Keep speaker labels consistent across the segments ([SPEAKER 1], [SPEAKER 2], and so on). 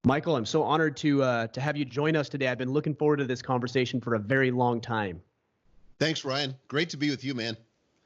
[SPEAKER 1] Michael, I'm so honored to have you join us today. I've been looking forward to this conversation for a very long time.
[SPEAKER 2] Thanks, Ryan. Great to be with you, man.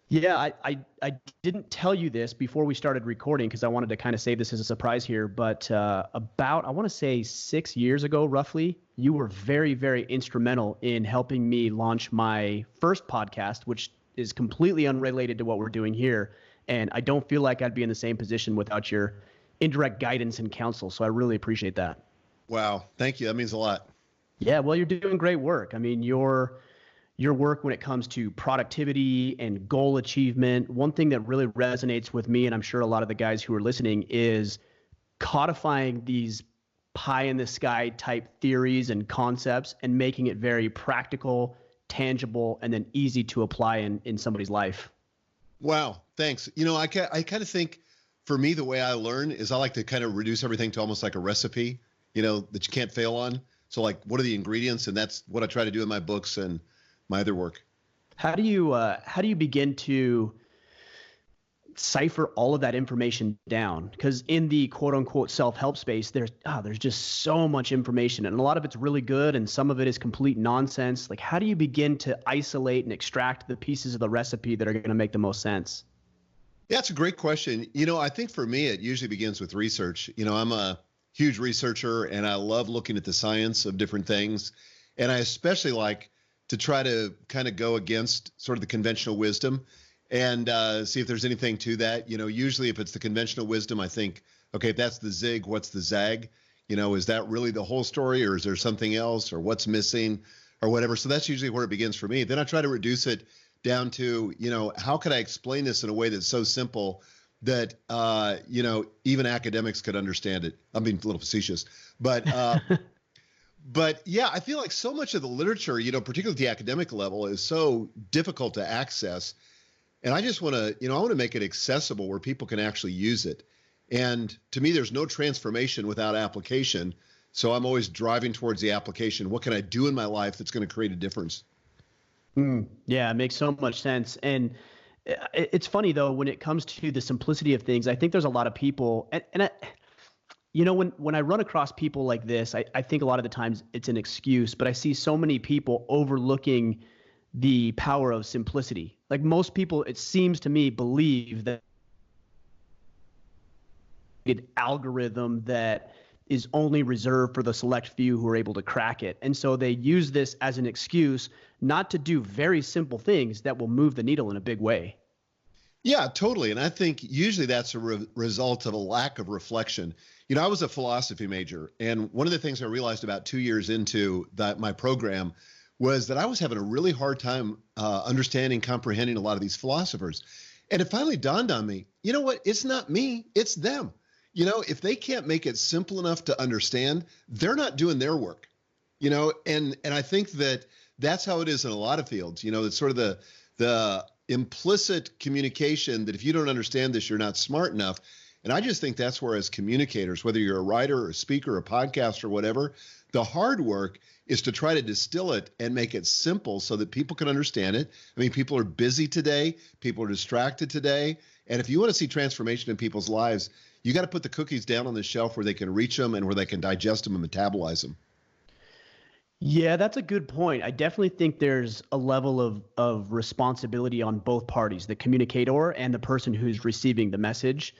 [SPEAKER 1] Yeah, I didn't tell you this before we started recording because I wanted to kind of save this as a surprise here. But about, I want to say 6 years ago, roughly, you were very, very instrumental in helping me launch my first podcast, which is completely unrelated to what we're doing here. And I don't feel like I'd be in the same position without your indirect guidance and counsel. So I really appreciate that.
[SPEAKER 2] Wow. Thank you. That means a lot.
[SPEAKER 1] Yeah, well, you're doing great work. I mean, your work when it comes to productivity and goal achievement, one thing that really resonates with me, and I'm sure a lot of the guys who are listening, is codifying these pie in the sky type theories and concepts and making it very practical, tangible, and then easy to apply in somebody's life.
[SPEAKER 2] Wow. Thanks. I kind of think for me, the way I learn is I like to kind of reduce everything to almost like a recipe, that you can't fail on. So like, what are the ingredients? And that's what I try to do in my books and my other work.
[SPEAKER 1] How do you begin to cipher all of that information down? Because in the quote unquote self-help space, there's just so much information, and a lot of it's really good and some of it is complete nonsense. Like, how do you begin to isolate and extract the pieces of the recipe that are going to make the most sense?
[SPEAKER 2] Yeah, it's a great question. I think for me, it usually begins with research. I'm a huge researcher and I love looking at the science of different things. And I especially like to try to kind of go against sort of the conventional wisdom and see if there's anything to that. Usually if it's the conventional wisdom, I think, okay, if that's the zig, what's the zag? Is that really the whole story, or is there something else, or what's missing or whatever? So that's usually where it begins for me. Then I try to reduce it down to, how could I explain this in a way that's so simple that, even academics could understand it. I'm being a little facetious, but yeah, I feel like so much of the literature, particularly at the academic level, is so difficult to access. And I just want to, I want to make it accessible where people can actually use it. And to me, there's no transformation without application. So I'm always driving towards the application. What can I do in my life that's going to create a difference?
[SPEAKER 1] Yeah, it makes so much sense. And it's funny, though, when it comes to the simplicity of things, I think there's a lot of people, when I run across people like this, I think a lot of the times it's an excuse, but I see so many people overlooking the power of simplicity. Like, most people, it seems to me, believe that an algorithm that is only reserved for the select few who are able to crack it. And so they use this as an excuse not to do very simple things that will move the needle in a big way.
[SPEAKER 2] Yeah, totally. And I think usually that's a result of a lack of reflection. I was a philosophy major, and one of the things I realized about 2 years into my program was that I was having a really hard time understanding, comprehending a lot of these philosophers. And it finally dawned on me, you know what? It's not me, it's them. If they can't make it simple enough to understand, they're not doing their work, and I think that's how it is in a lot of fields. It's sort of the implicit communication that if you don't understand this, you're not smart enough. And I just think that's where, as communicators, whether you're a writer or a speaker or a podcaster or whatever, the hard work is to try to distill it and make it simple so that people can understand it. I mean, people are busy today. People are distracted today. And if you want to see transformation in people's lives, you got to put the cookies down on the shelf where they can reach them and where they can digest them and metabolize them.
[SPEAKER 1] Yeah, that's a good point. I definitely think there's a level of responsibility on both parties, the communicator and the person who's receiving the message.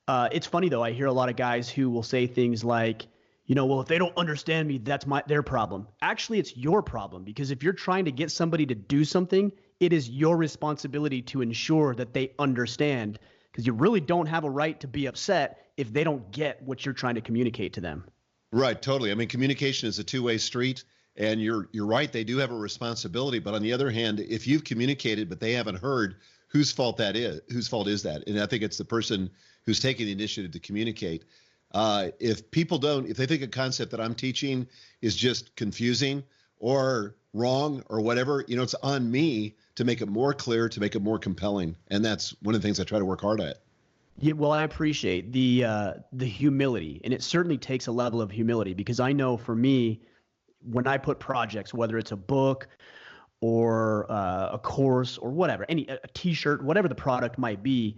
[SPEAKER 1] It's funny, though. I hear a lot of guys who will say things like, well, if they don't understand me, that's their problem. Actually, it's your problem, because if you're trying to get somebody to do something, it is your responsibility to ensure that they understand, because you really don't have a right to be upset if they don't get what you're trying to communicate to them.
[SPEAKER 2] Right, totally. I mean, communication is a two-way street, and you're right. They do have a responsibility, but on the other hand, if you've communicated but they haven't heard, whose fault is that? And I think it's the person who's taking the initiative to communicate. If they think a concept that I'm teaching is just confusing or wrong or whatever, it's on me to make it more clear, to make it more compelling. And that's one of the things I try to work hard at.
[SPEAKER 1] Yeah, well, I appreciate the humility, and it certainly takes a level of humility, because I know for me, when I put projects, whether it's a book or a course or whatever, a t-shirt, whatever the product might be,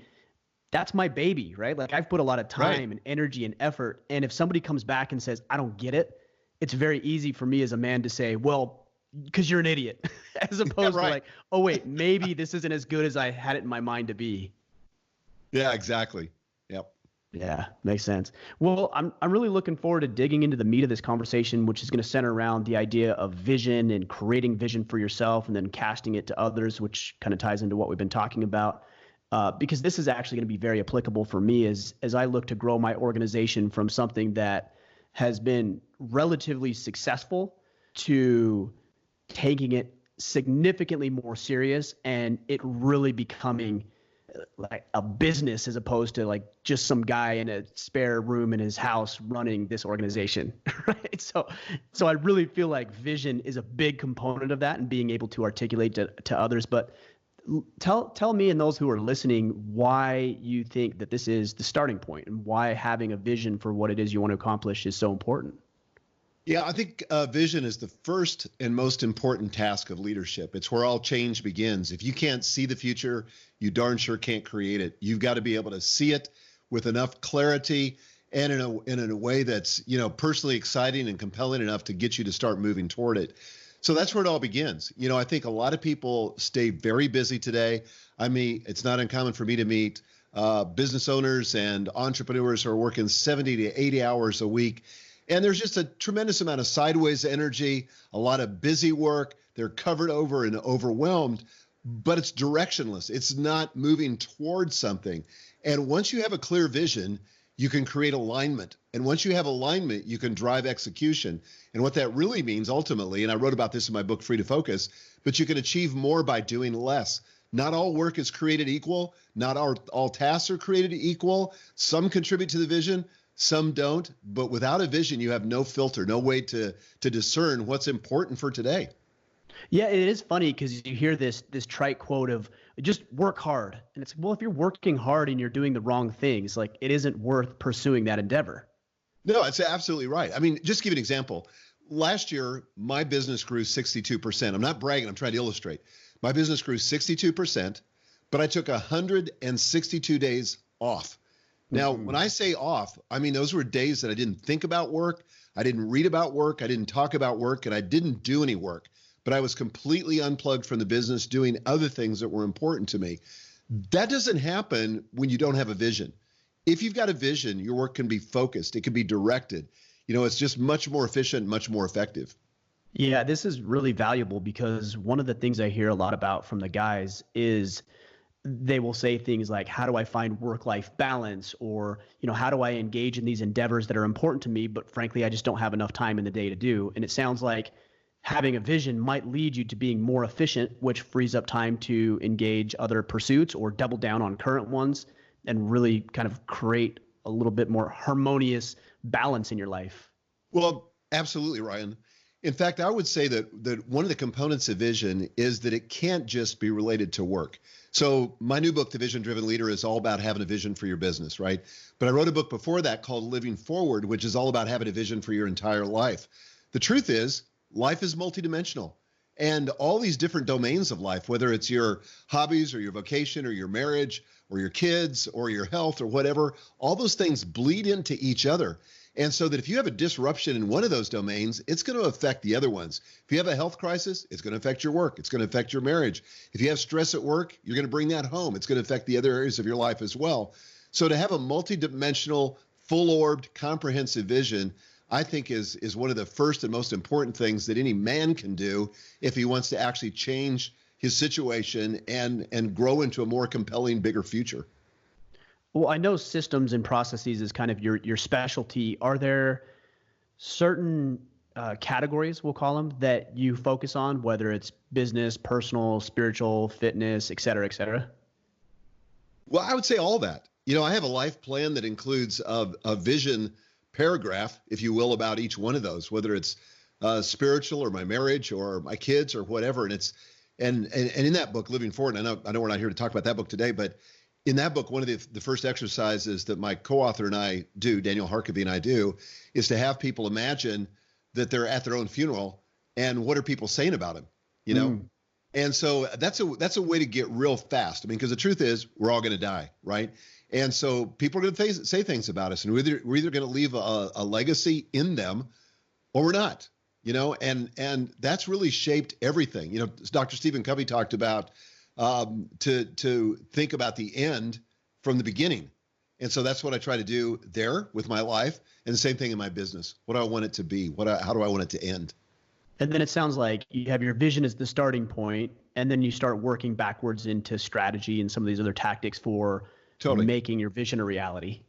[SPEAKER 1] that's my baby, right? Like I've put a lot of
[SPEAKER 2] Right.
[SPEAKER 1] time and energy and effort. And if somebody comes back and says, I don't get it, it's very easy for me as a man to say, well, because you're an idiot, as
[SPEAKER 2] Yeah,
[SPEAKER 1] opposed to
[SPEAKER 2] right.
[SPEAKER 1] like, oh, wait, maybe this isn't as good as I had it in my mind to be.
[SPEAKER 2] Yeah, exactly. Yep.
[SPEAKER 1] Yeah, makes sense. Well, I'm really looking forward to digging into the meat of this conversation, which is going to center around the idea of vision and creating vision for yourself and then casting it to others, which kind of ties into what we've been talking about. Because this is actually going to be very applicable for me as I look to grow my organization from something that has been relatively successful to taking it significantly more serious and it really becoming like a business as opposed to like just some guy in a spare room in his house running this organization, right? So I really feel like vision is a big component of that and being able to articulate to others. But tell me and those who are listening why you think that this is the starting point and why having a vision for what it is you want to accomplish is so important.
[SPEAKER 2] Yeah, I think vision is the first and most important task of leadership. It's where all change begins. If you can't see the future, you darn sure can't create it. You've got to be able to see it with enough clarity and in a way that's, personally exciting and compelling enough to get you to start moving toward it. So that's where it all begins. I think a lot of people stay very busy today. It's not uncommon for me to meet business owners and entrepreneurs who are working 70 to 80 hours a week. And there's just a tremendous amount of sideways energy, a lot of busy work. They're covered over and overwhelmed, but it's directionless. It's not moving towards something. And once you have a clear vision, you can create alignment. And once you have alignment, you can drive execution. And what that really means ultimately, and I wrote about this in my book, Free to Focus, but you can achieve more by doing less. Not all work is created equal. Not all tasks are created equal. Some contribute to the vision. Some don't, but without a vision, you have no filter, no way to discern what's important for today.
[SPEAKER 1] Yeah, it is funny because you hear this trite quote of just work hard. And it's, well, if you're working hard and you're doing the wrong things, like it isn't worth pursuing that endeavor.
[SPEAKER 2] No, it's absolutely right. Just to give you an example. Last year, my business grew 62%. I'm not bragging, I'm trying to illustrate. My business grew 62%, but I took 162 days off. Now, when I say off, those were days that I didn't think about work. I didn't read about work. I didn't talk about work, and I didn't do any work. But I was completely unplugged from the business, doing other things that were important to me. That doesn't happen when you don't have a vision. If you've got a vision, your work can be focused. It can be directed. It's just much more efficient, much more effective.
[SPEAKER 1] Yeah, this is really valuable because one of the things I hear a lot about from the guys is they will say things like, how do I find work-life balance? Or, how do I engage in these endeavors that are important to me, but frankly, I just don't have enough time in the day to do. And it sounds like having a vision might lead you to being more efficient, which frees up time to engage other pursuits or double down on current ones and really kind of create a little bit more harmonious balance in your life.
[SPEAKER 2] Well, absolutely, Ryan. In fact, I would say that one of the components of vision is that it can't just be related to work. So my new book, The Vision Driven Leader, is all about having a vision for your business, right? But I wrote a book before that called Living Forward, which is all about having a vision for your entire life. The truth is, life is multidimensional. And all these different domains of life, whether it's your hobbies or your vocation or your marriage or your kids or your health or whatever, all those things bleed into each other. And so that if you have a disruption in one of those domains, it's going to affect the other ones. If you have a health crisis, it's going to affect your work. It's going to affect your marriage. If you have stress at work, you're going to bring that home. It's going to affect the other areas of your life as well. So to have a multidimensional, full-orbed, comprehensive vision, I think is one of the first and most important things that any man can do if he wants to actually change his situation and grow into a more compelling, bigger future.
[SPEAKER 1] Well, I know systems and processes is kind of your specialty. Are there certain categories, we'll call them, that you focus on, whether it's business, personal, spiritual, fitness, et cetera, et cetera?
[SPEAKER 2] Well, I would say all that. I have a life plan that includes a vision paragraph, if you will, about each one of those, whether it's spiritual or my marriage or my kids or whatever. And in that book, Living Forward, and I know we're not here to talk about that book today, but in that book, one of the first exercises that my co-author and I do, Daniel Harkavy and I do, is to have people imagine that they're at their own funeral and what are people saying about him, And so that's a way to get real fast. Because the truth is we're all going to die, right? And so people are going to say things about us, and we're either going to leave a legacy in them or we're not, and that's really shaped everything. Dr. Stephen Covey talked about to think about the end from the beginning. And so that's what I try to do there with my life, and the same thing in my business. What do I want it to be? How do I want it to end?
[SPEAKER 1] And then it sounds like you have your vision as the starting point, and then you start working backwards into strategy and some of these other tactics for making your vision a reality.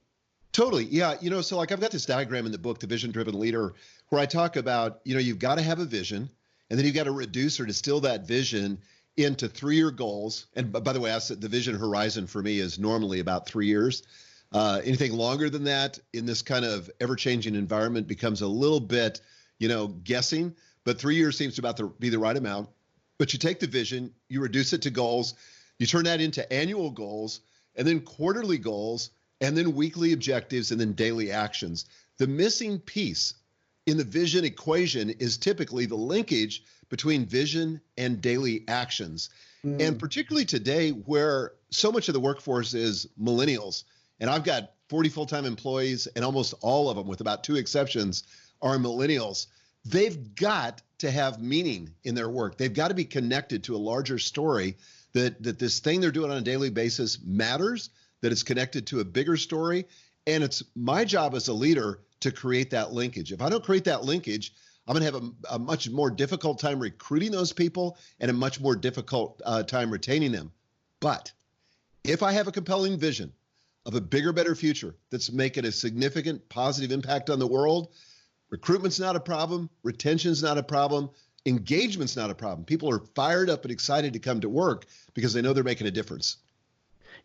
[SPEAKER 2] Totally. Yeah. So like I've got this diagram in the book, The Vision Driven Leader, where I talk about, you've got to have a vision, and then you've got to reduce or distill that vision into 3-year goals. And by the way, I said the vision horizon for me is normally about 3 years. Anything longer than that in this kind of ever-changing environment becomes a little bit, guessing. But 3 years seems to be the right amount. But you take the vision, you reduce it to goals, you turn that into annual goals, and then quarterly goals, and then weekly objectives, and then daily actions. The missing piece in the vision equation is typically the linkage between vision and daily actions. And particularly today, where so much of the workforce is millennials, and I've got 40 full-time employees, and almost all of them, with about 2 exceptions, are millennials. They've got to have meaning in their work. They've got to be connected to a larger story, that this thing they're doing on a daily basis matters, that it's connected to a bigger story. And it's my job as a leader to create that linkage. If I don't create that linkage, I'm going to have a much more difficult time recruiting those people and a much more difficult time retaining them. But if I have a compelling vision of a bigger, better future that's making a significant positive impact on the world, recruitment's not a problem, retention's not a problem, engagement's not a problem. People are fired up and excited to come to work because they know they're making a difference.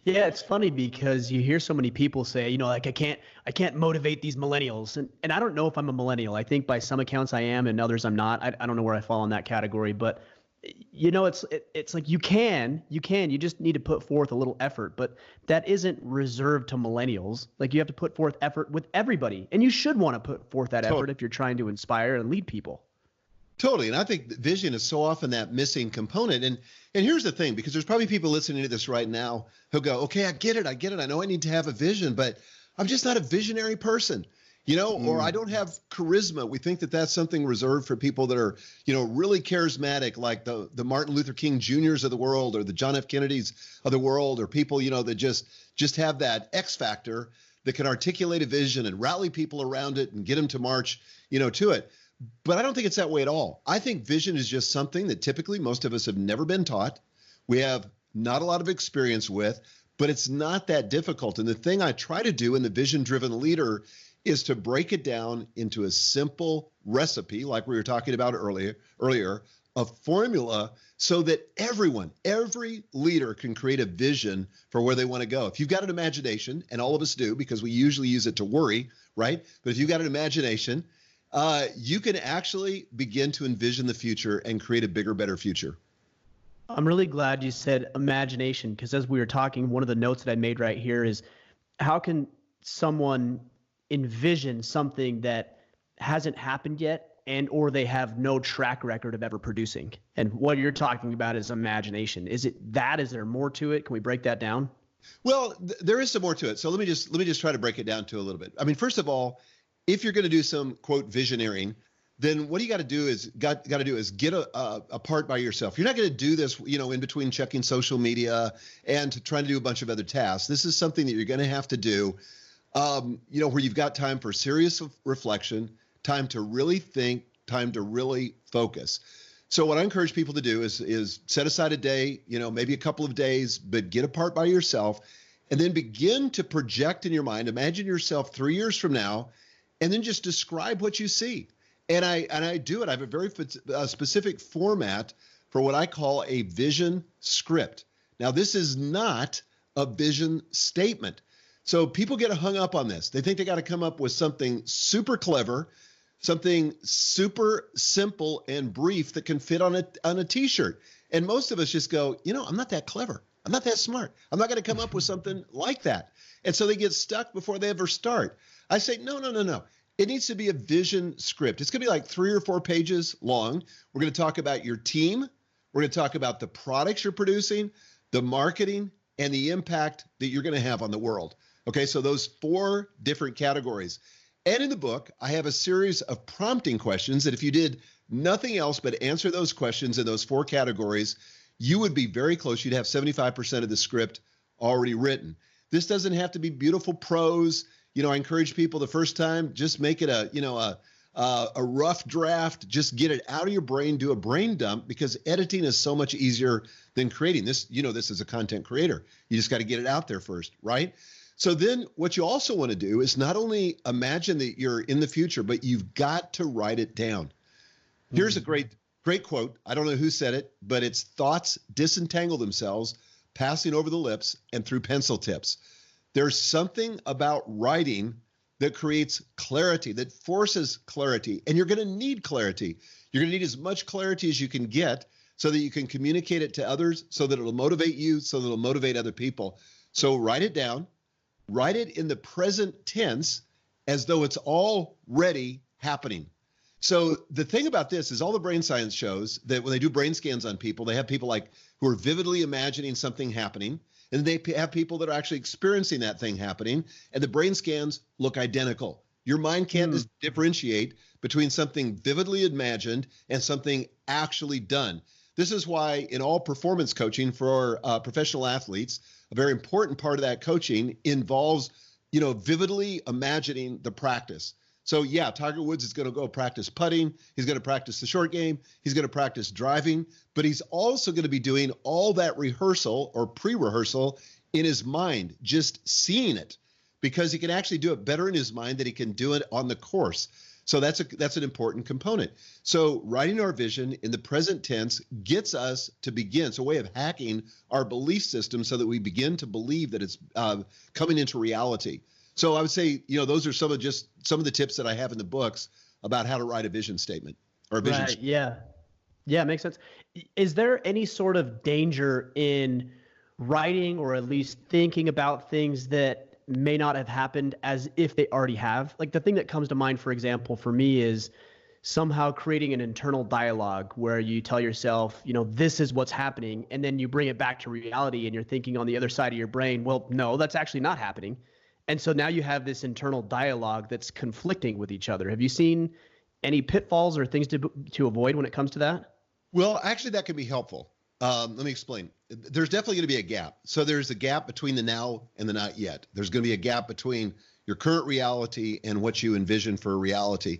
[SPEAKER 1] Yeah, it's funny because you hear so many people say, like I can't motivate these millennials. And I don't know if I'm a millennial. I think by some accounts I am, and others I'm not. I don't know where I fall in that category, but it's like you just need to put forth a little effort, but that isn't reserved to millennials. Like you have to put forth effort with everybody, and you should want to put forth that effort if you're trying to inspire and lead people.
[SPEAKER 2] Totally. And I think vision is so often that missing component. And here's the thing, because there's probably people listening to this right now who go, okay, I get it. I know I need to have a vision, but I'm just not a visionary person, or I don't have charisma. We think that that's something reserved for people that are, really charismatic, like the Martin Luther King Jr.'s of the world, or the John F. Kennedys of the world, or people, that just have that X factor that can articulate a vision and rally people around it and get them to march, to it. But I don't think it's that way at all. I think vision is just something that typically most of us have never been taught. We have not a lot of experience with, but it's not that difficult. And the thing I try to do in the Vision-Driven Leader is to break it down into a simple recipe, like we were talking about earlier, a formula, so that every leader can create a vision for where they want to go. If you've got an imagination, and all of us do, because we usually use it to worry, right? But if you've got an imagination, you can actually begin to envision the future and create a bigger, better future.
[SPEAKER 1] I'm really glad you said imagination, because as we were talking, one of the notes that I made right here is, how can someone envision something that hasn't happened yet, and or they have no track record of ever producing? And what you're talking about is imagination. Is it that? Is there more to it? Can we break that down?
[SPEAKER 2] Well, there is some more to it. So let me just try to break it down to a little bit. I mean, first of all, if you're going to do some, quote, visioneering, then what you got to do is get a part by yourself. You're not going to do this, in between checking social media and trying to do a bunch of other tasks. This is something that you're going to have to do, where you've got time for serious reflection, time to really think, time to really focus. So what I encourage people to do is set aside a day, maybe a couple of days, but get a part by yourself, and then begin to project in your mind. Imagine yourself 3 years from now, and then just describe what you see. And I do it. I have a very specific format for what I call a vision script. Now, this is not a vision statement. So people get hung up on this. They think they got to come up with something super clever, something super simple and brief that can fit on a t-shirt. And most of us just go, I'm not that clever. I'm not that smart. I'm not going to come up with something like that. And so they get stuck before they ever start. I say, no. It needs to be a vision script. It's going to be like 3 or 4 pages long. We're going to talk about your team. We're going to talk about the products you're producing, the marketing, and the impact that you're going to have on the world. Okay, so those 4 different categories. And in the book, I have a series of prompting questions that if you did nothing else but answer those questions in those 4 categories, you would be very close. You'd have 75% of the script already written. This doesn't have to be beautiful prose. I encourage people the first time, just make it a rough draft. Just get it out of your brain, do a brain dump, because editing is so much easier than creating. This as a content creator. You just got to get it out there first, right? So then what you also want to do is not only imagine that you're in the future, but you've got to write it down. Here's a great quote. I don't know who said it, but it's thoughts disentangle themselves, passing over the lips and through pencil tips. There's something about writing that creates clarity, that forces clarity, and you're going to need clarity. You're going to need as much clarity as you can get so that you can communicate it to others, so that it'll motivate you, so that it'll motivate other people. So write it down. Write it in the present tense as though it's already happening. So the thing about this is all the brain science shows that when they do brain scans on people, they have people who are vividly imagining something happening, and they have people that are actually experiencing that thing happening, and the brain scans look identical. Your mind can't differentiate between something vividly imagined and something actually done. This is why in all performance coaching for professional athletes, a very important part of that coaching involves, vividly imagining the practice. So yeah, Tiger Woods is going to go practice putting. He's going to practice the short game. He's going to practice driving, but he's also going to be doing all that rehearsal or pre-rehearsal in his mind, just seeing it, because he can actually do it better in his mind than he can do it on the course. So that's an important component. So writing our vision in the present tense gets us to begin. It's a way of hacking our belief system so that we begin to believe that it's coming into reality. So I would say, those are some of the tips that I have in the books about how to write a vision statement or a vision.
[SPEAKER 1] Right, yeah. Yeah, makes sense. Is there any sort of danger in writing or at least thinking about things that may not have happened as if they already have? Like the thing that comes to mind, for example, for me is somehow creating an internal dialogue where you tell yourself, this is what's happening. And then you bring it back to reality and you're thinking on the other side of your brain, well, no, that's actually not happening. And so now you have this internal dialogue that's conflicting with each other. Have you seen any pitfalls or things to avoid when it comes to that?
[SPEAKER 2] Well, actually, that can be helpful. Let me explain. There's definitely going to be a gap. So there's a gap between the now and the not yet. There's going to be a gap between your current reality and what you envision for reality.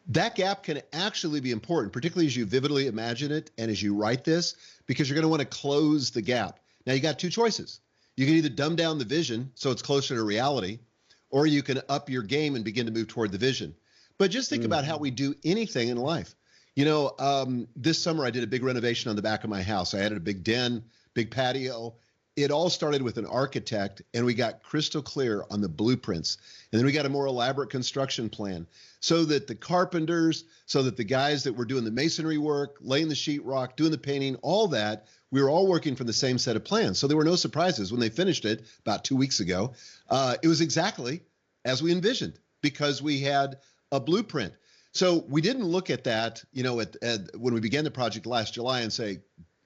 [SPEAKER 2] That gap can actually be important, particularly as you vividly imagine it and as you write this, because you're going to want to close the gap. Now, you got 2 choices. You can either dumb down the vision so it's closer to reality, or you can up your game and begin to move toward the vision. But just think about how we do anything in life. This summer I did a big renovation on the back of my house. I added a big den, big patio. It all started with an architect, and we got crystal clear on the blueprints. And then we got a more elaborate construction plan so that the carpenters, so that the guys that were doing the masonry work, laying the sheetrock, doing the painting, all that, we were all working from the same set of plans. So there were no surprises when they finished it about 2 weeks ago. It was exactly as we envisioned because we had a blueprint. So we didn't look at that, when we began the project last July and say,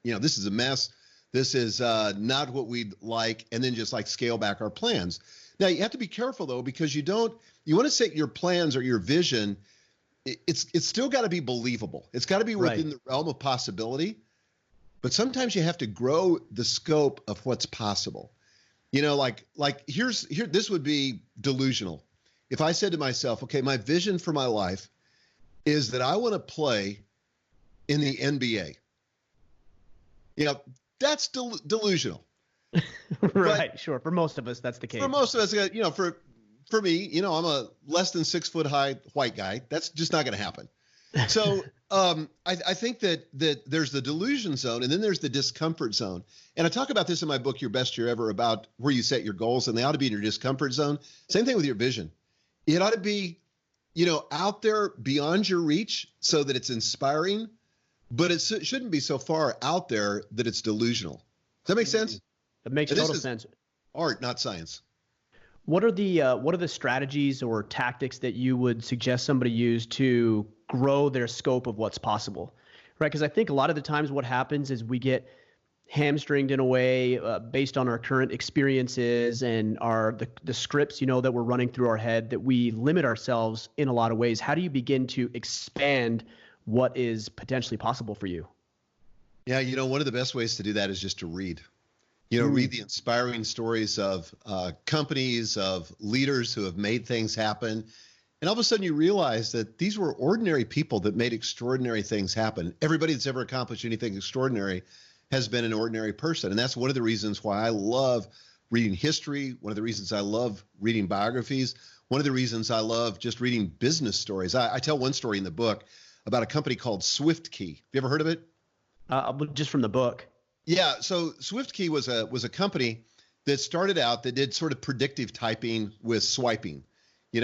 [SPEAKER 2] this is a mess. This is not what we'd like, and then just scale back our plans. Now you have to be careful though, because you want to set your plans or your vision. It's still got to be believable. It's got to be within the realm of possibility. But sometimes you have to grow the scope of what's possible. This would be delusional. If I said to myself, okay, my vision for my life is that I want to play in the NBA. That's delusional.
[SPEAKER 1] Right, but sure. For most of us, that's the case.
[SPEAKER 2] For most of us, for me, I'm a less than 6 foot high white guy. That's just not going to happen. So I think that there's the delusion zone, and then there's the discomfort zone. And I talk about this in my book, Your Best Year Ever, about where you set your goals, and they ought to be in your discomfort zone. Same thing with your vision. It ought to be, out there beyond your reach so that it's inspiring, but it shouldn't be so far out there that it's delusional. Does that make sense?
[SPEAKER 1] That makes total sense.
[SPEAKER 2] Art, not science.
[SPEAKER 1] What are the strategies or tactics that you would suggest somebody use to grow their scope of what's possible? Right? Because I think a lot of the times what happens is we get hamstringed in a way based on our current experiences and the scripts, that we're running through our head, that we limit ourselves in a lot of ways. How do you begin to expand what is potentially possible for you?
[SPEAKER 2] Yeah, one of the best ways to do that is just to read. Read the inspiring stories of companies, of leaders who have made things happen. And all of a sudden you realize that these were ordinary people that made extraordinary things happen. Everybody that's ever accomplished anything extraordinary has been an ordinary person. And that's one of the reasons why I love reading history. One of the reasons I love reading biographies. One of the reasons I love just reading business stories. I tell one story in the book about a company called SwiftKey. Have you ever heard of it?
[SPEAKER 1] Just from the book.
[SPEAKER 2] Yeah. So SwiftKey was a company that started out that did sort of predictive typing with swiping.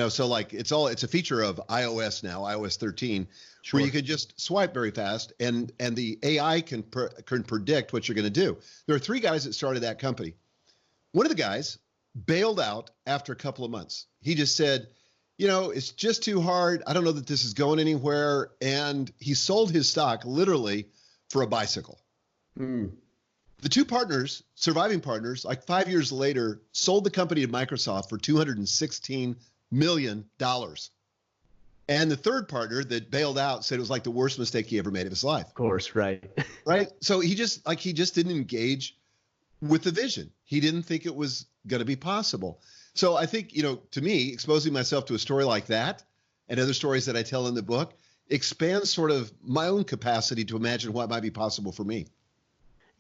[SPEAKER 2] So like it's a feature of iOS now, iOS 13, sure, where you can just swipe very fast and the AI can predict what you're going to do. There are 3 guys that started that company. One of the guys bailed out after a couple of months. He just said, it's just too hard. I don't know that this is going anywhere. And he sold his stock literally for a bicycle. The 2 partners, surviving partners, like 5 years later, sold the company to Microsoft for $216 million. And the 3rd partner that bailed out said it was like the worst mistake he ever made of his life.
[SPEAKER 1] Of course, right.
[SPEAKER 2] Right. So he just didn't engage with the vision. He didn't think it was going to be possible. So I think, to me, exposing myself to a story like that and other stories that I tell in the book expands sort of my own capacity to imagine what might be possible for me.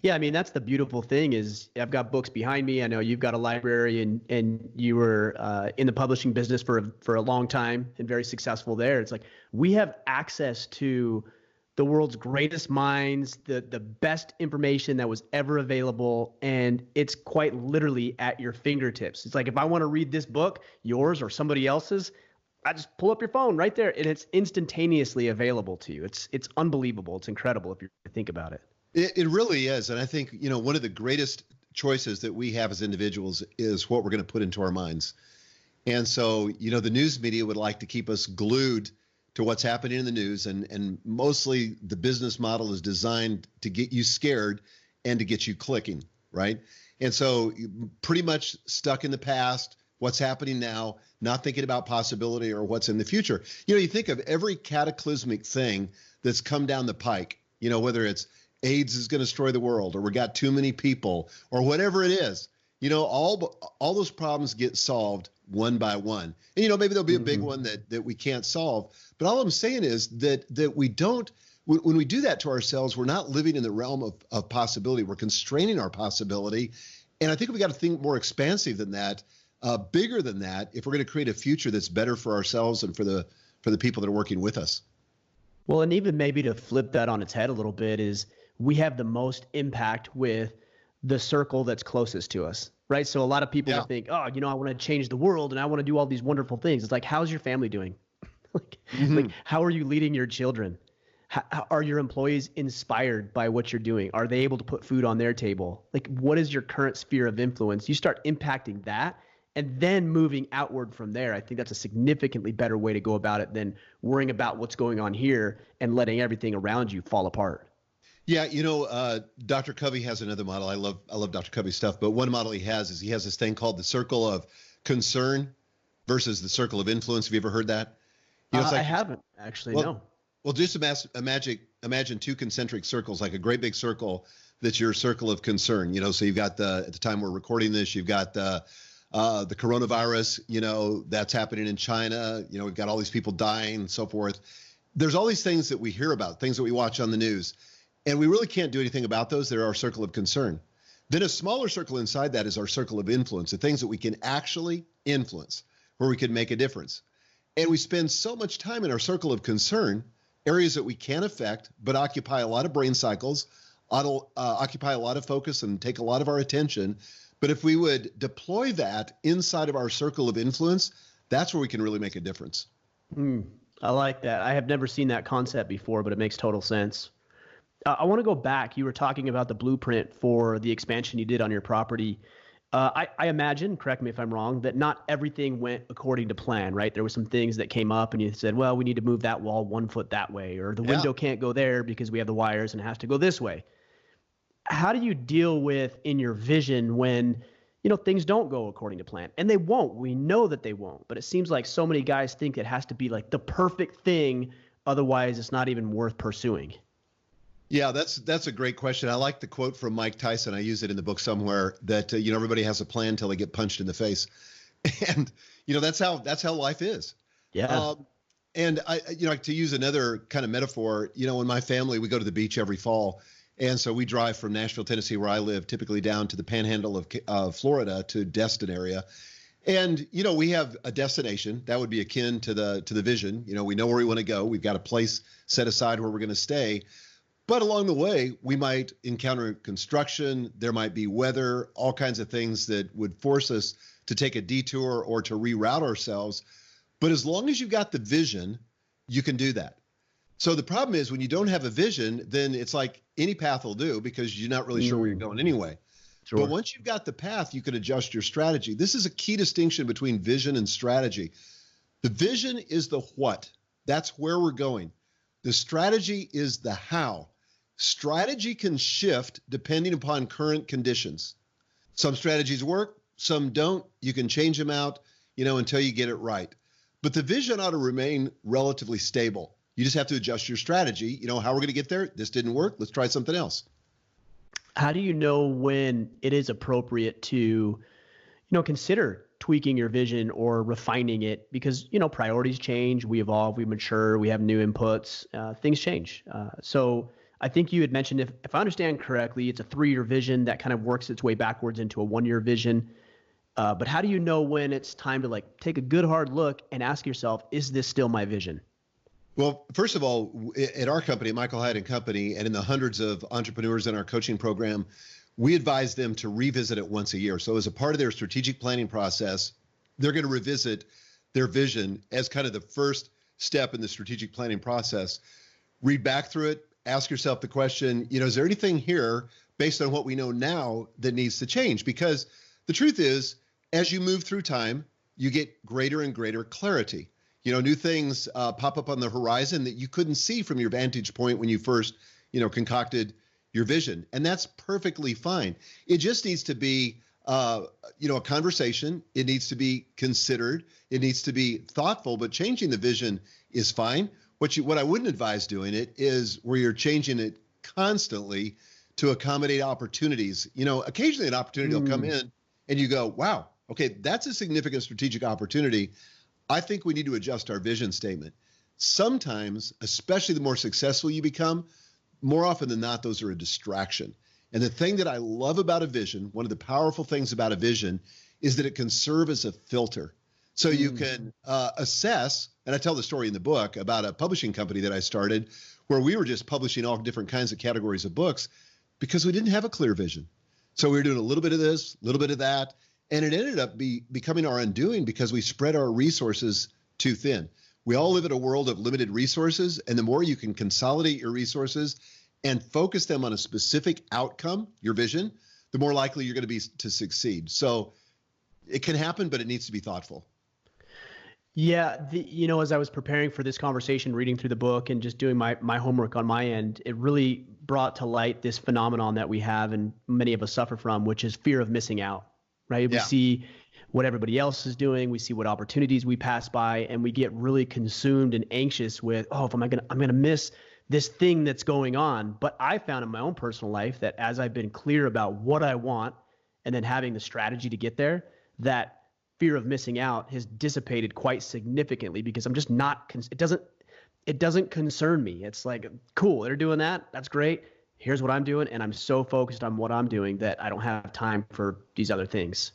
[SPEAKER 1] Yeah, I mean, that's the beautiful thing is I've got books behind me. I know you've got a library and you were in the publishing business for a long time and very successful there. It's like we have access to the world's greatest minds, the best information that was ever available, and it's quite literally at your fingertips. It's like if I want to read this book, yours or somebody else's, I just pull up your phone right there and it's instantaneously available to you. It's unbelievable. It's incredible if you think about it.
[SPEAKER 2] It really is. And I think, one of the greatest choices that we have as individuals is what we're going to put into our minds. And so, the news media would like to keep us glued to what's happening in the news. And mostly the business model is designed to get you scared and to get you clicking, right? And so pretty much stuck in the past, what's happening now, not thinking about possibility or what's in the future. You think of every cataclysmic thing that's come down the pike, whether it's AIDS is going to destroy the world, or we got too many people, or whatever it is. All those problems get solved one by one. And maybe there'll be a big one that we can't solve. But all I'm saying is that we don't. When we do that to ourselves, we're not living in the realm of possibility. We're constraining our possibility. And I think we got to think more expansive than that, bigger than that, if we're going to create a future that's better for ourselves and for the people that are working with us.
[SPEAKER 1] Well, and even maybe to flip that on its head a little bit is we have the most impact with the circle that's closest to us, right? So a lot of people will think, I want to change the world and I want to do all these wonderful things. It's like, how's your family doing? like, how are you leading your children? How are your employees inspired by what you're doing? Are they able to put food on their table? Like, what is your current sphere of influence? You start impacting that and then moving outward from there. I think that's a significantly better way to go about it than worrying about what's going on here and letting everything around you fall apart.
[SPEAKER 2] Yeah, Dr. Covey has another model. I love Dr. Covey's stuff, but one model he has this thing called the circle of concern versus the circle of influence. Have you ever heard that?
[SPEAKER 1] I haven't actually. No.
[SPEAKER 2] Well, just imagine 2 concentric circles, like a great big circle that's your circle of concern. So you've got at the time we're recording this, you've got the coronavirus. That's happening in China. We've got all these people dying and so forth. There's all these things that we hear about, things that we watch on the news. And we really can't do anything about those. They're our circle of concern. Then a smaller circle inside that is our circle of influence, the things that we can actually influence, where we can make a difference. And we spend so much time in our circle of concern, areas that we can affect, but occupy a lot of brain cycles, occupy a lot of focus and take a lot of our attention. But if we would deploy that inside of our circle of influence, that's where we can really make a difference.
[SPEAKER 1] I like that. I have never seen that concept before, but it makes total sense. I want to go back. You were talking about the blueprint for the expansion you did on your property. I imagine, correct me if I'm wrong, that not everything went according to plan, right? There were some things that came up and you said, well, we need to move that wall 1 foot that way, or the window can't go there because we have the wires and it has to go this way. how do you deal with in your vision when, things don't go according to plan? And they won't. We know that they won't. But it seems like so many guys think it has to be like the perfect thing. Otherwise, it's not even worth pursuing.
[SPEAKER 2] Yeah, that's a great question. I like the quote from Mike Tyson. I use it in the book somewhere that everybody has a plan until they get punched in the face, and that's how life is.
[SPEAKER 1] Yeah.
[SPEAKER 2] And I to use another kind of metaphor, in my family we go to the beach every fall, and so we drive from Nashville, Tennessee, where I live, typically down to the Panhandle of Florida to Destin area. And we have a destination that would be akin to the vision. We know where we want to go. We've got a place set aside where we're going to stay. But along the way, we might encounter construction. There might be weather, all kinds of things that would force us to take a detour or to reroute ourselves. But as long as you've got the vision, you can do that. So the problem is when you don't have a vision, then it's like any path will do because you're not really sure where you're going anyway. Sure. But once you've got the path, you can adjust your strategy. This is a key distinction between vision and strategy. The vision is the what. That's where we're going. The strategy is the how. Strategy can shift depending upon current conditions. Some strategies work, some don't. You can change them out, until you get it right. But the vision ought to remain relatively stable. You just have to adjust your strategy. How we're going to get there. This didn't work. Let's try something else.
[SPEAKER 1] How do you know when it is appropriate to, consider tweaking your vision or refining it? Because, priorities change, we evolve, we mature, we have new inputs, things change. So I think you had mentioned, if I understand correctly, it's a 3-year vision that kind of works its way backwards into a 1-year vision. But how do you know when it's time to take a good hard look and ask yourself, is this still my vision?
[SPEAKER 2] Well, first of all, at our company, Michael Hyatt & Company, and in the hundreds of entrepreneurs in our coaching program, we advise them to revisit it once a year. So as a part of their strategic planning process, they're going to revisit their vision as kind of the first step in the strategic planning process. Read back through it, ask yourself the question, is there anything here based on what we know now that needs to change? Because the truth is, as you move through time, you get greater and greater clarity. New things pop up on the horizon that you couldn't see from your vantage point when you first, concocted your vision. And that's perfectly fine. It just needs to be, a conversation. It needs to be considered. It needs to be thoughtful, but changing the vision is fine. What I wouldn't advise doing it is where you're changing it constantly to accommodate opportunities. Occasionally an opportunity will come in and you go, wow, okay, that's a significant strategic opportunity. I think we need to adjust our vision statement. Sometimes, especially the more successful you become, more often than not, those are a distraction. And the thing that I love about a vision, one of the powerful things about a vision, is that it can serve as a filter. So you can assess, and I tell the story in the book about a publishing company that I started where we were just publishing all different kinds of categories of books because we didn't have a clear vision. So we were doing a little bit of this, a little bit of that, and it ended up becoming our undoing because we spread our resources too thin. We all live in a world of limited resources, and the more you can consolidate your resources and focus them on a specific outcome, your vision, the more likely you're going to be to succeed. So it can happen, but it needs to be thoughtful.
[SPEAKER 1] Yeah, as I was preparing for this conversation, reading through the book and just doing my homework on my end, it really brought to light this phenomenon that we have and many of us suffer from, which is fear of missing out, right? Yeah. We see what everybody else is doing. We see what opportunities we pass by, and we get really consumed and anxious with, I'm gonna miss this thing that's going on. But I found in my own personal life that as I've been clear about what I want and then having the strategy to get there, that fear of missing out has dissipated quite significantly because I'm just not, it doesn't concern me. It's like, cool, they're doing that. That's great. Here's what I'm doing. And I'm so focused on what I'm doing that I don't have time for these other things.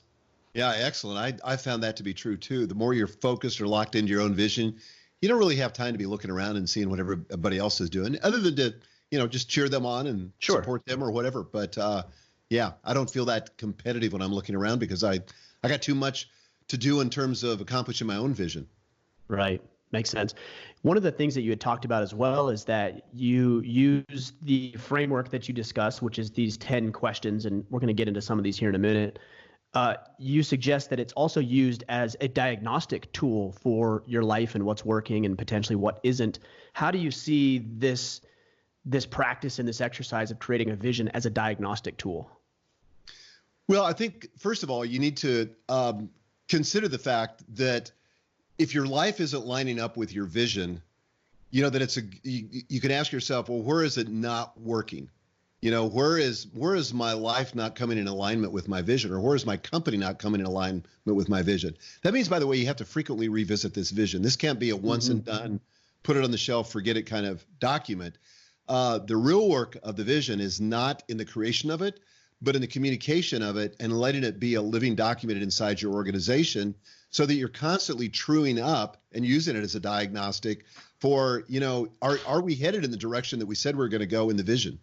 [SPEAKER 2] Yeah, excellent. I found that to be true too. The more you're focused or locked into your own vision, you don't really have time to be looking around and seeing what everybody else is doing other than to, just cheer them on and support them or whatever. But yeah, I don't feel that competitive when I'm looking around because I got too much to do in terms of accomplishing my own vision.
[SPEAKER 1] Right. Makes sense. One of the things that you had talked about as well is that you use the framework that you discussed, which is these 10 questions, and we're going to get into some of these here in a minute. You suggest that it's also used as a diagnostic tool for your life and what's working and potentially what isn't. How do you see this this practice and this exercise of creating a vision as a diagnostic tool?
[SPEAKER 2] Well, I think, first of all, you need to consider the fact that if your life isn't lining up with your vision, that you can ask yourself, well, where is it not working? Where is my life not coming in alignment with my vision, or where is my company not coming in alignment with my vision? That means, by the way, you have to frequently revisit this vision. This can't be a once and done, put it on the shelf, forget it kind of document. The real work of the vision is not in the creation of it, but in the communication of it and letting it be a living document inside your organization, so that you're constantly truing up and using it as a diagnostic for, are we headed in the direction that we said we were going to go in the vision?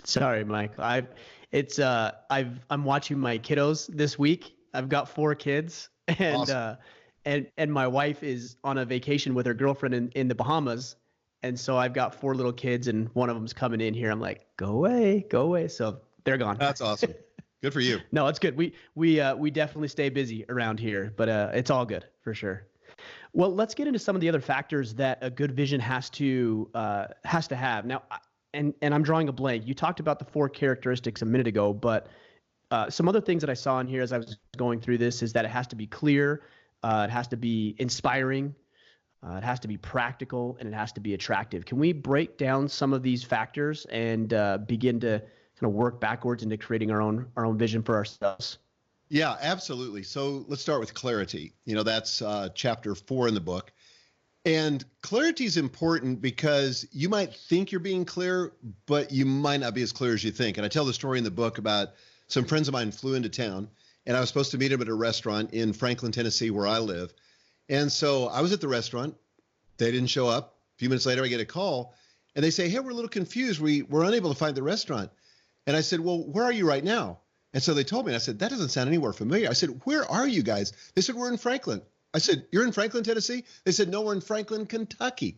[SPEAKER 2] Sorry,
[SPEAKER 1] Mike. I'm watching my kiddos this week. I've got 4 kids, and awesome. And my wife is on a vacation with her girlfriend in the Bahamas. And so I've got 4 little kids, and one of them's coming in here. I'm like, go away. So they're gone.
[SPEAKER 2] That's awesome. Good for you.
[SPEAKER 1] No, it's good. We definitely stay busy around here, but it's all good for sure. Well, let's get into some of the other factors that a good vision has to have. Now, and I'm drawing a blank. You talked about the 4 characteristics a minute ago, but some other things that I saw in here as I was going through this is that it has to be clear, it has to be inspiring, it has to be practical, and it has to be attractive. Can we break down some of these factors and begin to kind of work backwards into creating our own vision for ourselves?
[SPEAKER 2] Yeah, absolutely. So let's start with clarity. That's chapter 4 in the book. And clarity is important because you might think you're being clear, but you might not be as clear as you think. And I tell the story in the book about some friends of mine flew into town, and I was supposed to meet them at a restaurant in Franklin, Tennessee, where I live. And so I was at the restaurant. They didn't show up. A few minutes later, I get a call, and they say, hey, we're a little confused. We're unable to find the restaurant. And I said, well, where are you right now? And so they told me, and I said, that doesn't sound anywhere familiar. I said, where are you guys? They said, we're in Franklin. I said, you're in Franklin, Tennessee? They said, no, we're in Franklin, Kentucky.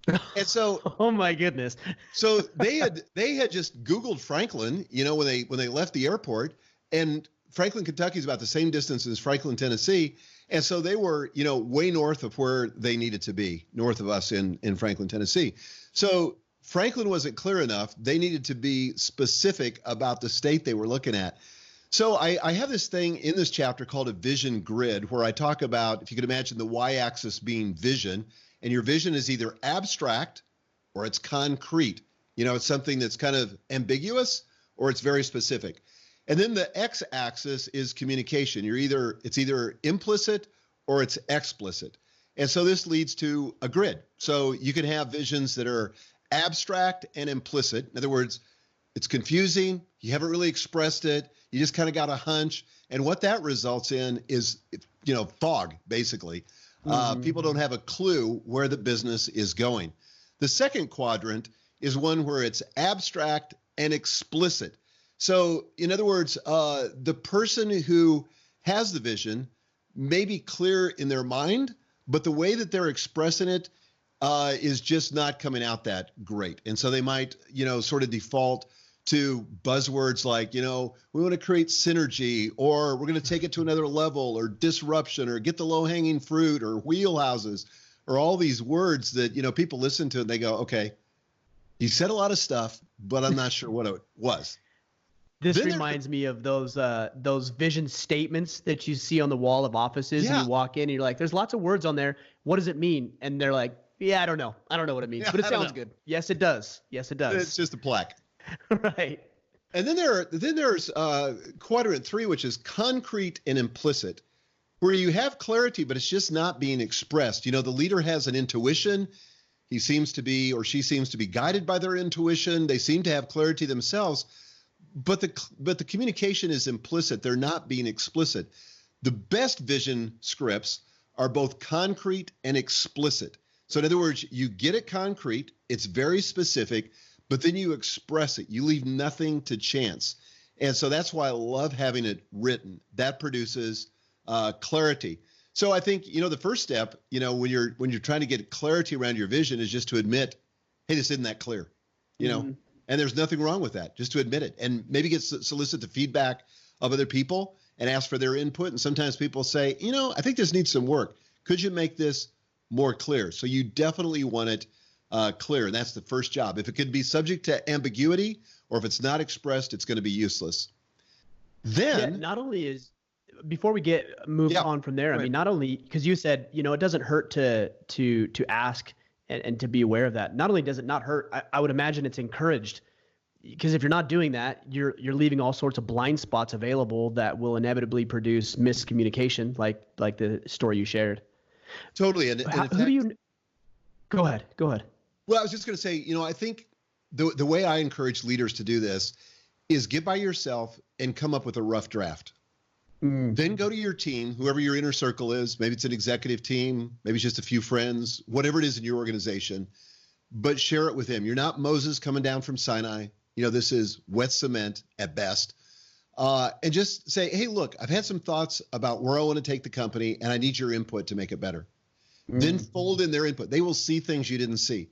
[SPEAKER 2] And so,
[SPEAKER 1] oh my goodness.
[SPEAKER 2] So they had just Googled Franklin, when they left the airport, and Franklin, Kentucky is about the same distance as Franklin, Tennessee. And so they were, way north of where they needed to be, north of us in Franklin, Tennessee. So Franklin wasn't clear enough. They needed to be specific about the state they were looking at. So I have this thing in this chapter called a vision grid, where I talk about, if you could imagine the y-axis being vision, and your vision is either abstract or it's concrete. It's something that's kind of ambiguous or it's very specific. And then the x-axis is communication. It's either implicit or it's explicit. And so this leads to a grid. So you can have visions that are abstract and implicit. In other words, it's confusing. You haven't really expressed it. You just kind of got a hunch. And what that results in is, fog, basically. People don't have a clue where the business is going. The second quadrant is one where it's abstract and explicit. So in other words, the person who has the vision may be clear in their mind, but the way that they're expressing it is just not coming out that great. And so they might, sort of default to buzzwords like, we want to create synergy, or we're going to take it to another level, or disruption, or get the low-hanging fruit, or wheelhouses, or all these words that, people listen to and they go, okay, you said a lot of stuff, but I'm not sure what it was.
[SPEAKER 1] This reminds me of those vision statements that you see on the wall of offices. Yeah. And you walk in and you're like, there's lots of words on there. What does it mean? And they're like, yeah, I don't know. I don't know what it means, but it sounds good. Yes, it does. Yes, it does.
[SPEAKER 2] It's just a plaque.
[SPEAKER 1] Right.
[SPEAKER 2] And then there's quadrant 3, which is concrete and implicit, where you have clarity, but it's just not being expressed. The leader has an intuition. He seems to be, or she seems to be, guided by their intuition. They seem to have clarity themselves, but the communication is implicit. They're not being explicit. The best vision scripts are both concrete and explicit. So in other words, you get it concrete, it's very specific, but then you express it. You leave nothing to chance. And so that's why I love having it written. That produces clarity. So I think, the first step, when you're trying to get clarity around your vision is just to admit, hey, this isn't that clear, and there's nothing wrong with that, just to admit it, and maybe solicit the feedback of other people and ask for their input. And sometimes people say, I think this needs some work. Could you make this more clear? So you definitely want it clear. And that's the first job. If it could be subject to ambiguity or if it's not expressed, it's going to be useless. Then
[SPEAKER 1] not only is, before we move on from there, I mean, not only, because you said, it doesn't hurt to ask and to be aware of that. Not only does it not hurt, I would imagine it's encouraged, because if you're not doing that, you're leaving all sorts of blind spots available that will inevitably produce miscommunication, like the story you shared.
[SPEAKER 2] Totally. And
[SPEAKER 1] who do you? Go ahead.
[SPEAKER 2] Well, I was just going to say, I think the way I encourage leaders to do this is get by yourself and come up with a rough draft. Then go to your team, whoever your inner circle is. Maybe it's an executive team, maybe it's just a few friends, whatever it is in your organization, but share it with them. You're not Moses coming down from Sinai. This is wet cement at best. And just say, hey, look, I've had some thoughts about where I want to take the company, and I need your input to make it better. Then fold in their input. They will see things you didn't see.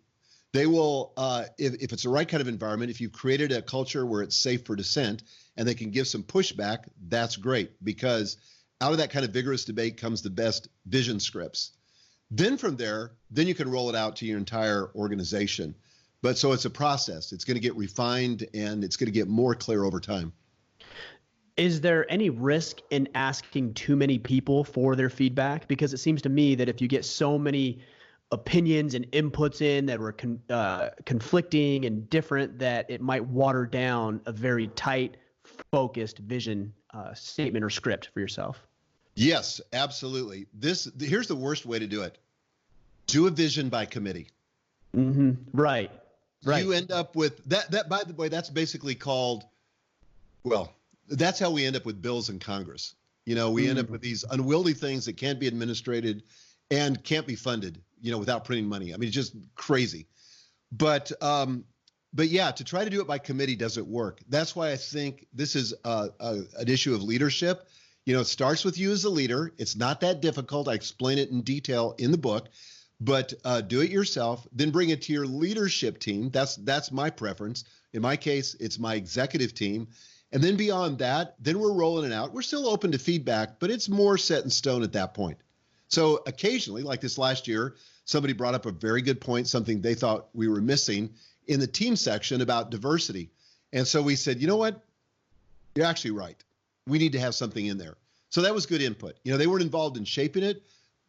[SPEAKER 2] They will, if it's the right kind of environment, if you've created a culture where it's safe for dissent and they can give some pushback, that's great, because out of that kind of vigorous debate comes the best vision scripts. Then from there, then you can roll it out to your entire organization. But so it's a process. It's going to get refined and it's going to get more clear over time.
[SPEAKER 1] Is there any risk in asking too many people for their feedback? Because it seems to me that if you get so many opinions and inputs in that were conflicting and different, that it might water down a very tight, focused vision statement or script for yourself.
[SPEAKER 2] Yes, absolutely. Here's the worst way to do it. Do a vision by committee.
[SPEAKER 1] Right.
[SPEAKER 2] You end up with that, by the way, that's basically called, that's how we end up with bills in Congress. We end up with these unwieldy things that can't be administrated and can't be funded, without printing money. I mean, it's just crazy. But yeah, to try to do it by committee doesn't work. That's why I think this is an issue of leadership. It starts with you as a leader. It's not that difficult. I explain it in detail in the book, but do it yourself. Then bring it to your leadership team. That's my preference. In my case, it's my executive team. And then beyond that, then we're rolling it out. We're still open to feedback, but it's more set in stone at that point. So occasionally, like this last year, somebody brought up a very good point, something they thought we were missing in the team section about diversity. And so we said, you know what? You're actually right. We need to have something in there. So that was good input. They weren't involved in shaping it,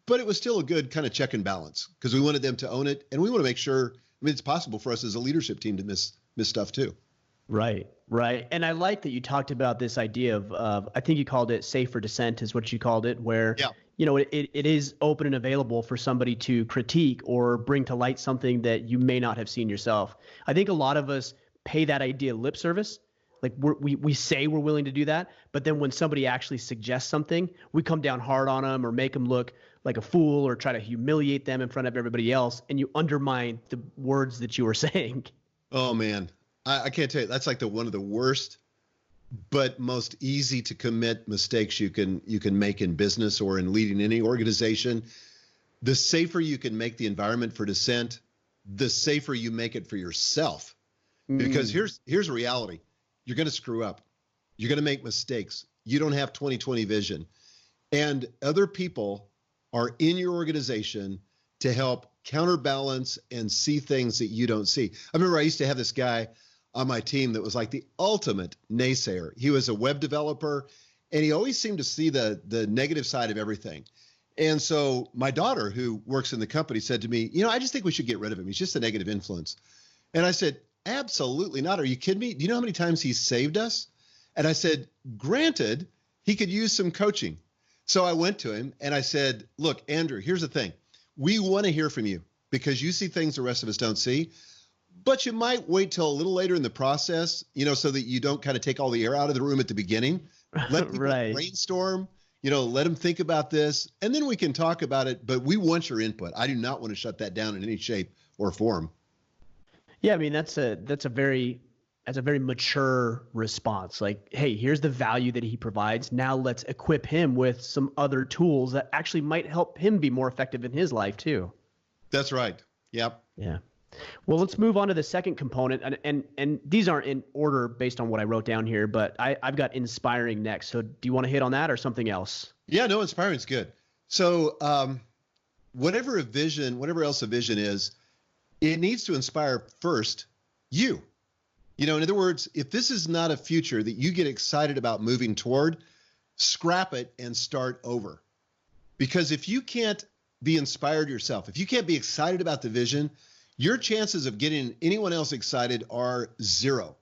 [SPEAKER 2] but it was still a good kind of check and balance because we wanted them to own it. And we want to make sure, it's possible for us as a leadership team to miss stuff too.
[SPEAKER 1] Right. And I like that you talked about this idea of I think you called it safe for dissent is what you called it, where, it is open and available for somebody to critique or bring to light something that you may not have seen yourself. I think a lot of us pay that idea lip service. Like we say we're willing to do that, but then when somebody actually suggests something, we come down hard on them or make them look like a fool or try to humiliate them in front of everybody else, and you undermine the words that you were saying.
[SPEAKER 2] Oh man, I can't tell you. That's like one of the worst, but most easy to commit mistakes you can make in business or in leading any organization. The safer you can make the environment for dissent, the safer you make it for yourself. Because here's reality. You're going to screw up. You're going to make mistakes. You don't have 20/20 vision. And other people are in your organization to help counterbalance and see things that you don't see. I remember I used to have this guy on my team that was like the ultimate naysayer. He was a web developer, and he always seemed to see the negative side of everything. And so my daughter, who works in the company, said to me, I just think we should get rid of him. He's just a negative influence. And I said, absolutely not. Are you kidding me? Do you know how many times he's saved us? And I said, granted, he could use some coaching. So I went to him and I said, look, Andrew, here's the thing. We want to hear from you because you see things the rest of us don't see, but you might wait till a little later in the process, so that you don't kind of take all the air out of the room at the beginning. Let people brainstorm, let them think about this, and then we can talk about it. But we want your input. I do not want to shut that down in any shape or form.
[SPEAKER 1] Yeah, I mean, that's a very mature response. Like, hey, here's the value that he provides. Now let's equip him with some other tools that actually might help him be more effective in his life too.
[SPEAKER 2] That's right. Yep.
[SPEAKER 1] Yeah. Well, let's move on to the second component, and these aren't in order based on what I wrote down here, but I've got inspiring next. So do you want to hit on that or something else?
[SPEAKER 2] Yeah, no, inspiring is good. So whatever else a vision is, It needs to inspire first you. In other words, if this is not a future that you get excited about moving toward, scrap it and start over. Because if you can't be inspired yourself, if you can't be excited about the vision, your chances of getting anyone else excited are zero.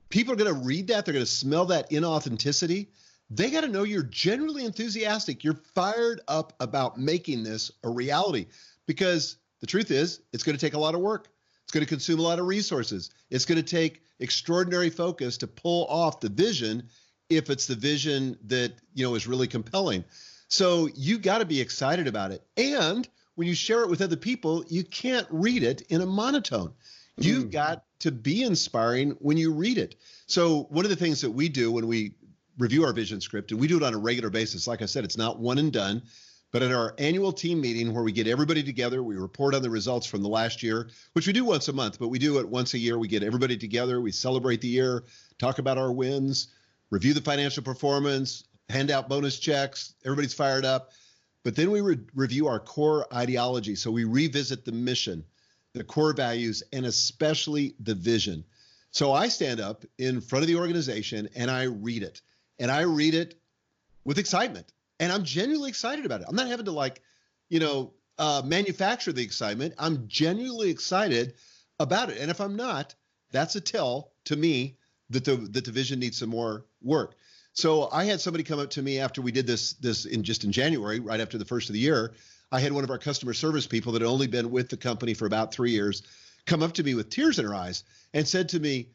[SPEAKER 2] People are going to read that. They're going to smell that inauthenticity. They got to know you're genuinely enthusiastic. You're fired up about making this a reality, because the truth is it's going to take a lot of work. It's going to consume a lot of resources. It's going to take extraordinary focus to pull off the vision, if it's the vision that, is really compelling. So you got to be excited about it. And when you share it with other people, you can't read it in a monotone. You've got to be inspiring when you read it. So one of the things that we do when we review our vision script, and we do it on a regular basis, like I said, it's not one and done, but at our annual team meeting where we get everybody together, we report on the results from the last year, which we do once a month, but we do it once a year. We get everybody together, we celebrate the year, talk about our wins, review the financial performance, hand out bonus checks, everybody's fired up. But then we review our core ideology. So we revisit the mission, the core values, and especially the vision. So I stand up in front of the organization and I read it. And I read it with excitement. And I'm genuinely excited about it. I'm not having to manufacture the excitement. I'm genuinely excited about it. And if I'm not, that's a tell to me that the vision needs some more work. So I had somebody come up to me after we did this in January, right after the first of the year. I had one of our customer service people that had only been with the company for about 3 years come up to me with tears in her eyes and said to me,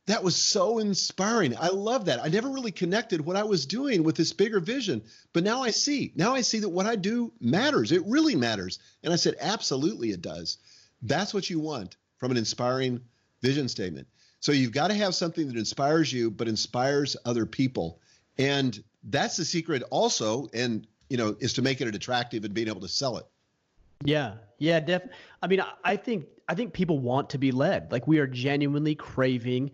[SPEAKER 2] "That was so inspiring. I love that. I never really connected what I was doing with this bigger vision, but now I see that what I do matters. It really matters." And I said, "Absolutely it does." That's what you want from an inspiring vision statement. So you've got to have something that inspires you, but inspires other people. And that's the secret also, and is to make it attractive and being able to sell it.
[SPEAKER 1] Yeah, definitely. I mean, I think people want to be led. Like, we are genuinely craving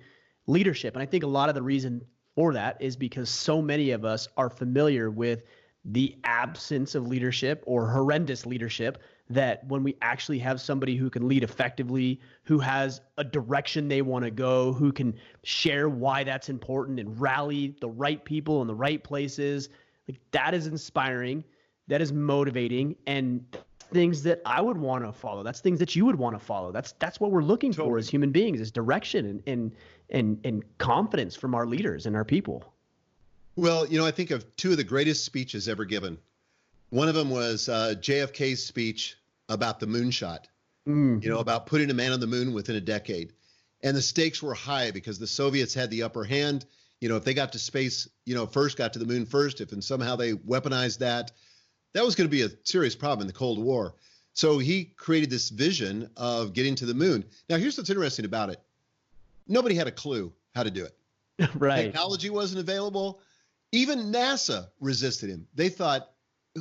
[SPEAKER 1] leadership. And I think a lot of the reason for that is because so many of us are familiar with the absence of leadership or horrendous leadership, that when we actually have somebody who can lead effectively, who has a direction they want to go, who can share why that's important and rally the right people in the right places, like, that is inspiring, that is motivating, and things that I would want to follow. That's things that you would want to follow. That's what we're looking for as human beings, is direction and confidence from our leaders and our people.
[SPEAKER 2] Well, I think of two of the greatest speeches ever given. One of them was JFK's speech about the moonshot, about putting a man on the moon within a decade. And the stakes were high because the Soviets had the upper hand. If they got to space, got to the moon first, and somehow they weaponized that was going to be a serious problem in the Cold War. So he created this vision of getting to the moon. Now, here's what's interesting about it. Nobody had a clue how to do it.
[SPEAKER 1] Right.
[SPEAKER 2] Technology wasn't available. Even NASA resisted him. They thought,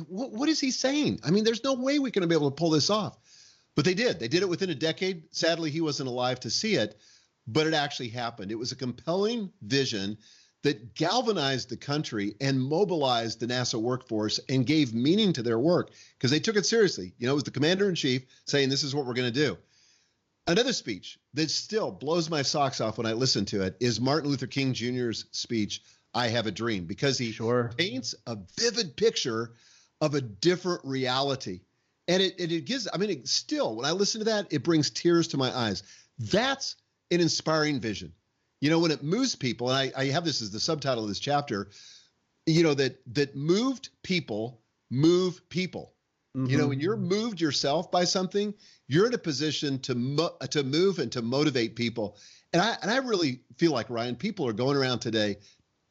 [SPEAKER 2] what is he saying? I mean, there's no way we're going to be able to pull this off. But they did. They did it within a decade. Sadly, he wasn't alive to see it, but it actually happened. It was a compelling vision that galvanized the country and mobilized the NASA workforce and gave meaning to their work because they took it seriously. It was the commander-in-chief saying, this is what we're going to do. Another speech that still blows my socks off when I listen to it is Martin Luther King Jr.'s speech, I Have a Dream, because he paints a vivid picture of a different reality. And it gives, still, when I listen to that, it brings tears to my eyes. That's an inspiring vision. When it moves people, and I have this as the subtitle of this chapter, that moved people move people. Mm-hmm. When you're moved yourself by something, you're in a position to move and to motivate people. And I really feel like, Ryan, people are going around today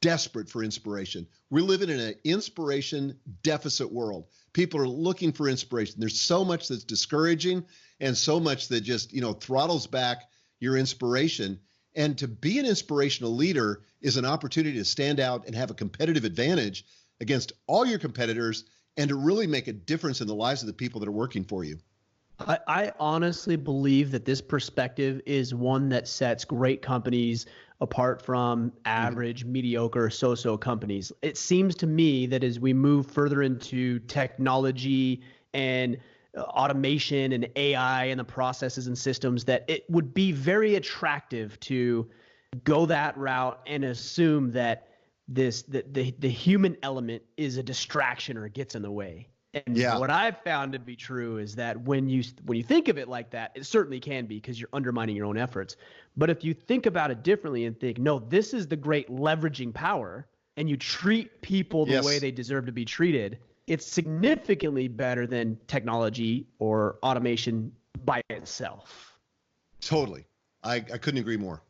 [SPEAKER 2] desperate for inspiration. We're living in an inspiration deficit world. People are looking for inspiration. There's so much that's discouraging and so much that just, throttles back your inspiration. And to be an inspirational leader is an opportunity to stand out and have a competitive advantage against all your competitors and to really make a difference in the lives of the people that are working for you.
[SPEAKER 1] I honestly believe that this perspective is one that sets great companies apart from average, mediocre, so-so companies. It seems to me that as we move further into technology and automation and AI and the processes and systems, that it would be very attractive to go that route and assume that the human element is a distraction or gets in the way. And what I've found to be true is that when you think of it like that, it certainly can be, because you're undermining your own efforts. But if you think about it differently and think, no, this is the great leveraging power, and you treat people the way they deserve to be treated, it's significantly better than technology or automation by itself.
[SPEAKER 2] Totally. I couldn't agree more.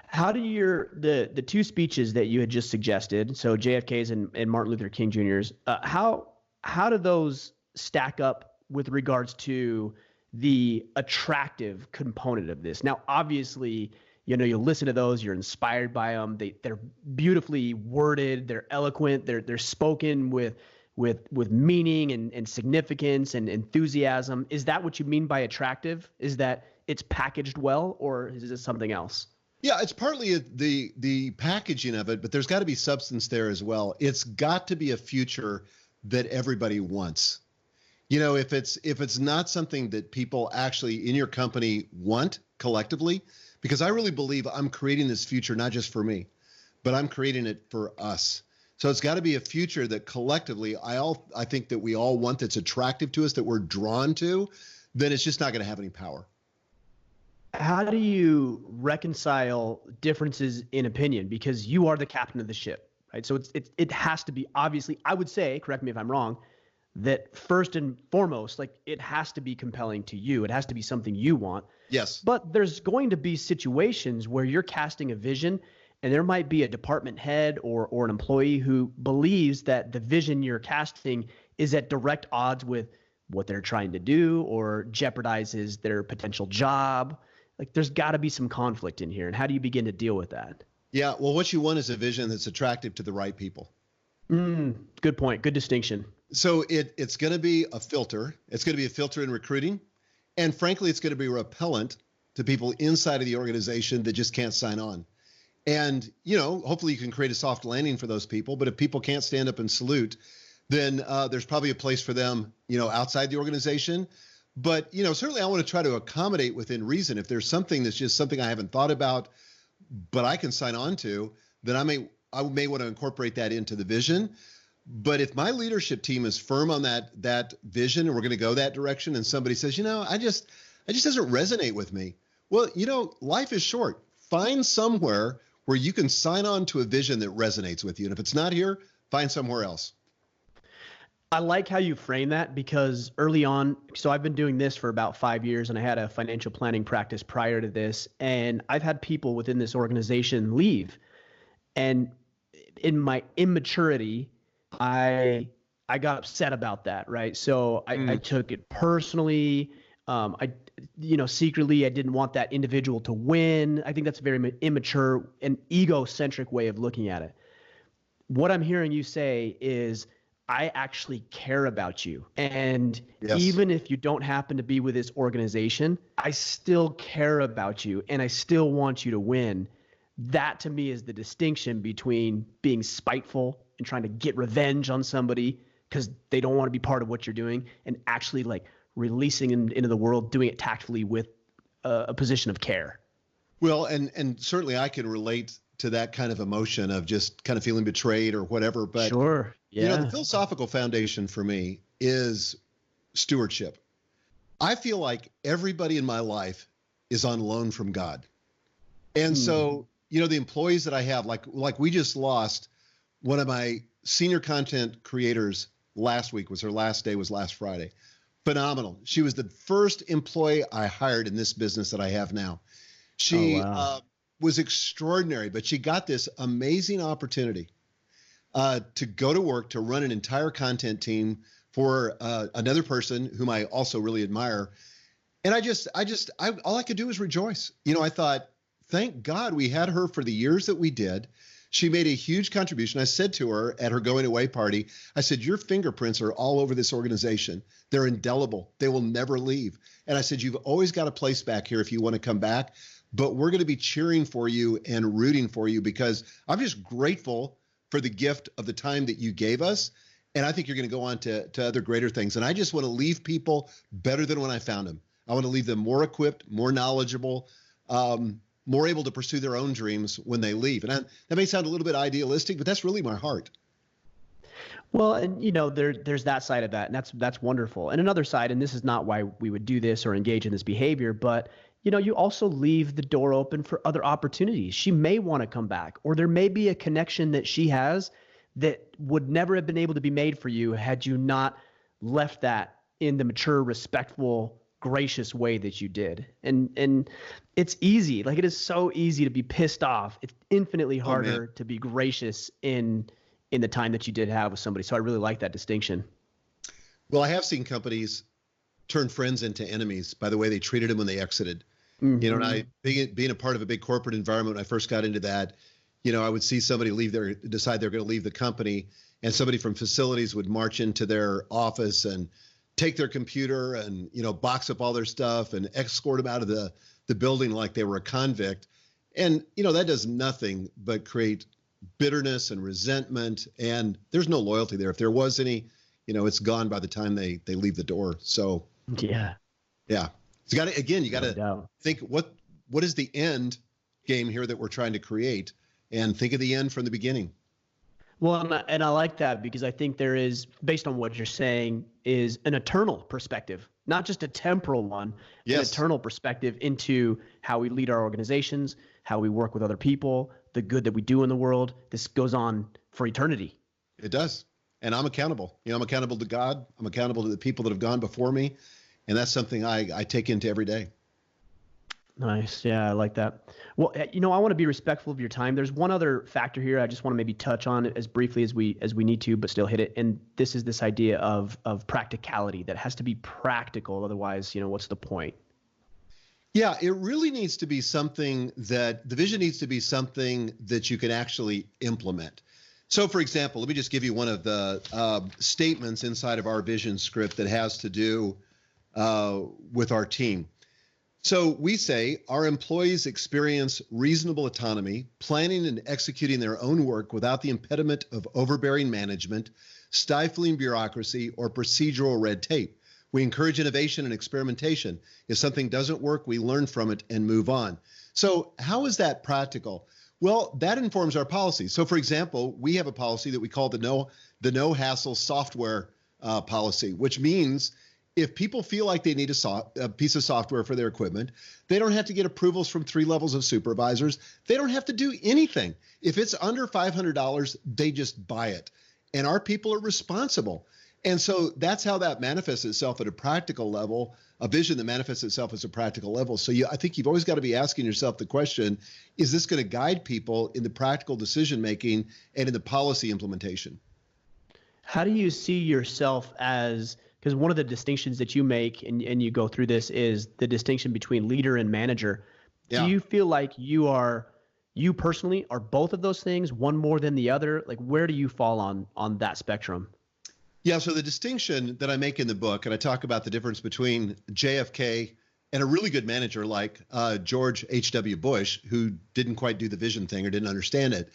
[SPEAKER 1] How do the two speeches that you had just suggested, so JFK's and Martin Luther King Jr.'s, how do those stack up with regards to the attractive component of this? Now, obviously, you listen to those, you're inspired by them. They're beautifully worded, they're eloquent, they're spoken with meaning and significance and enthusiasm. Is that what you mean by attractive? Is that it's packaged well, or is it something else?
[SPEAKER 2] Yeah, it's partly the packaging of it, but there's got to be substance there as well. It's got to be a future that everybody wants. If it's not something that people actually in your company want collectively, because I really believe I'm creating this future not just for me, but I'm creating it for us. So it's got to be a future that collectively I think that we all want, that's attractive to us, that we're drawn to. Then it's just not going to have any power.
[SPEAKER 1] How do you reconcile differences in opinion? Because you are the captain of the ship, right? So it has to be, obviously, I would say, correct me if I'm wrong, that first and foremost, like, it has to be compelling to you. It has to be something you want.
[SPEAKER 2] Yes.
[SPEAKER 1] But there's going to be situations where you're casting a vision, and there might be a department head or an employee who believes that the vision you're casting is at direct odds with what they're trying to do or jeopardizes their potential job. Like, there's got to be some conflict in here. And how do you begin to deal with that?
[SPEAKER 2] Yeah, well, what you want is a vision that's attractive to the right people.
[SPEAKER 1] Good point. Good distinction.
[SPEAKER 2] So it's going to be a filter. It's going to be a filter in recruiting. And frankly, it's going to be repellent to people inside of the organization that just can't sign on. And, hopefully you can create a soft landing for those people. But if people can't stand up and salute, then there's probably a place for them, outside the organization. But, certainly I want to try to accommodate within reason. If there's something that's just something I haven't thought about, but I can sign on to, then I may want to incorporate that into the vision. But if my leadership team is firm on that vision, and we're going to go that direction, and somebody says, it just doesn't resonate with me. Well, life is short. Find somewhere where you can sign on to a vision that resonates with you. And if it's not here, find somewhere else.
[SPEAKER 1] I like how you frame that, because early on, so I've been doing this for about 5 years, and I had a financial planning practice prior to this, and I've had people within this organization leave. And in my immaturity, I got upset about that, right? So I took it personally. Secretly, I didn't want that individual to win. I think that's a very immature and egocentric way of looking at it. What I'm hearing you say is, I actually care about you. And even if you don't happen to be with this organization, I still care about you and I still want you to win. That to me is the distinction between being spiteful and trying to get revenge on somebody because they don't want to be part of what you're doing, and actually like releasing them into the world, doing it tactfully with a position of care.
[SPEAKER 2] Well, and certainly I can relate to that kind of emotion of just kind of feeling betrayed or whatever. But
[SPEAKER 1] sure. Yeah.
[SPEAKER 2] The philosophical foundation for me is stewardship. I feel like everybody in my life is on loan from God. And so, the employees that I have, like we just lost one of my senior content creators last week. Was her last day, was last Friday. Phenomenal. She was the first employee I hired in this business that I have now. She was extraordinary, but she got this amazing opportunity to go to work, to run an entire content team for another person whom I also really admire. And all I could do was rejoice. I thought, thank God we had her for the years that we did. She made a huge contribution. I said to her at her going away party, I said, your fingerprints are all over this organization. They're indelible. They will never leave. And I said, you've always got a place back here if you want to come back, but we're going to be cheering for you and rooting for you because I'm just grateful for the gift of the time that you gave us. And I think you're going to go on to other greater things. And I just want to leave people better than when I found them. I want to leave them more equipped, more knowledgeable, more able to pursue their own dreams when they leave. And that may sound a little bit idealistic, but that's really my heart.
[SPEAKER 1] Well, and there's that side of that, and that's wonderful. And another side, and this is not why we would do this or engage in this behavior, but you also leave the door open for other opportunities. She may want to come back, or there may be a connection that she has that would never have been able to be made for you had you not left that in the mature, respectful, gracious way that you did. And it's easy. Like, it is so easy to be pissed off. It's infinitely harder to be gracious in the time that you did have with somebody. So I really like that distinction.
[SPEAKER 2] Well, I have seen companies turn friends into enemies by the way they treated them when they exited.
[SPEAKER 1] Mm-hmm.
[SPEAKER 2] And I, being a part of a big corporate environment, when I first got into that, I would see somebody decide they're going to leave the company, and somebody from facilities would march into their office and take their computer and, box up all their stuff and escort them out of the building like they were a convict. And, that does nothing but create bitterness and resentment. And there's no loyalty there. If there was any, it's gone by the time they leave the door. So, yeah. You got to think what is the end game here that we're trying to create, and think of the end from the beginning.
[SPEAKER 1] Well, and I like that, because I think there is, based on what you're saying, is an eternal perspective, not just a temporal one, an eternal perspective into how we lead our organizations, how we work with other people, the good that we do in the world. This goes on for eternity.
[SPEAKER 2] It does. And I'm accountable. I'm accountable to God. I'm accountable to the people that have gone before me. And that's something I take into every day.
[SPEAKER 1] Nice. Yeah, I like that. Well, I want to be respectful of your time. There's one other factor here I just want to maybe touch on as briefly as we need to, but still hit it. And this is this idea of practicality, that has to be practical. Otherwise, what's the point?
[SPEAKER 2] Yeah, it really needs to be something that the vision needs to be something that you can actually implement. So, for example, let me just give you one of the statements inside of our vision script that has to do with our team. So we say our employees experience reasonable autonomy, planning and executing their own work without the impediment of overbearing management, stifling bureaucracy, or procedural red tape. We encourage innovation and experimentation. If something doesn't work, we learn from it and move on. So how is that practical? Well, that informs our policy. So, for example, we have a policy that we call the no hassle software policy, which means if people feel like they need a piece of software for their equipment, they don't have to get approvals from 3 levels of supervisors. They don't have to do anything. If it's under $500, they just buy it. And our people are responsible. And so that's how that manifests itself at a practical level, a vision that manifests itself as a practical level. So I think you've always got to be asking yourself the question, is this going to guide people in the practical decision-making and in the policy implementation?
[SPEAKER 1] How do you see yourself as, because one of the distinctions that you make, and you go through this, is the distinction between leader and manager. Yeah. Do you feel like you personally are both of those things, one more than the other? Like, where do you fall on that spectrum?
[SPEAKER 2] Yeah, so the distinction that I make in the book, and I talk about the difference between JFK and a really good manager like George H.W. Bush, who didn't quite do the vision thing or didn't understand it.